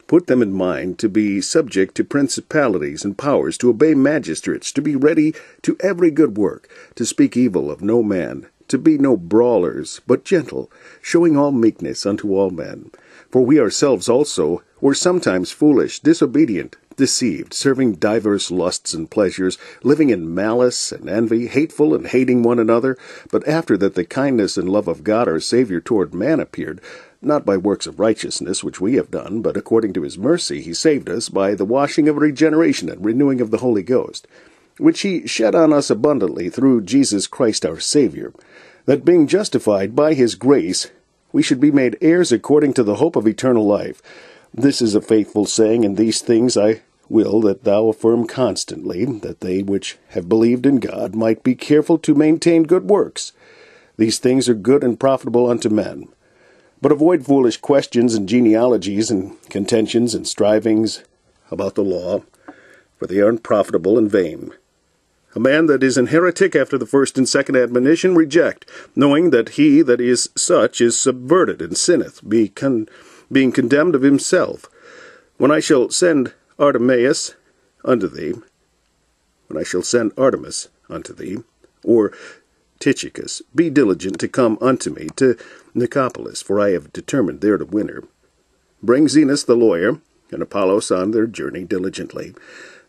Put them in mind to be subject to principalities and powers, to obey magistrates, to be ready to every good work, to speak evil of no man, to be no brawlers, but gentle, showing all meekness unto all men. For we ourselves also were sometimes foolish, disobedient, deceived, serving divers lusts and pleasures, living in malice and envy, hateful and hating one another. But after that the kindness and love of God our Saviour toward man appeared, not by works of righteousness which we have done, but according to his mercy he saved us by the washing of regeneration and renewing of the Holy Ghost, which he shed on us abundantly through Jesus Christ our Saviour, that being justified by his grace, we should be made heirs according to the hope of eternal life. This is a faithful saying, and these things I will that thou affirm constantly, that they which have believed in God might be careful to maintain good works. These things are good and profitable unto men. But avoid foolish questions and genealogies and contentions and strivings about the law, for they are unprofitable and vain. A man that is an heretic after the first and second admonition reject, knowing that he that is such is subverted and sinneth, being condemned of himself. When I shall send Artemas unto thee, or Tychicus, be diligent to come unto me to Nicopolis, for I have determined there to winter. Bring Zenas the lawyer, and Apollos on their journey diligently,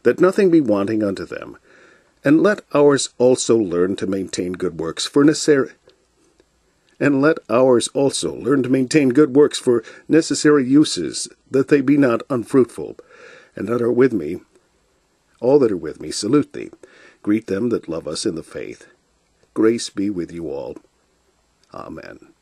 that nothing be wanting unto them. And let ours also learn to maintain good works for necessary uses, that they be not unfruitful. And all that are with me salute thee. Greet them that love us in the faith. Grace be with you all. Amen.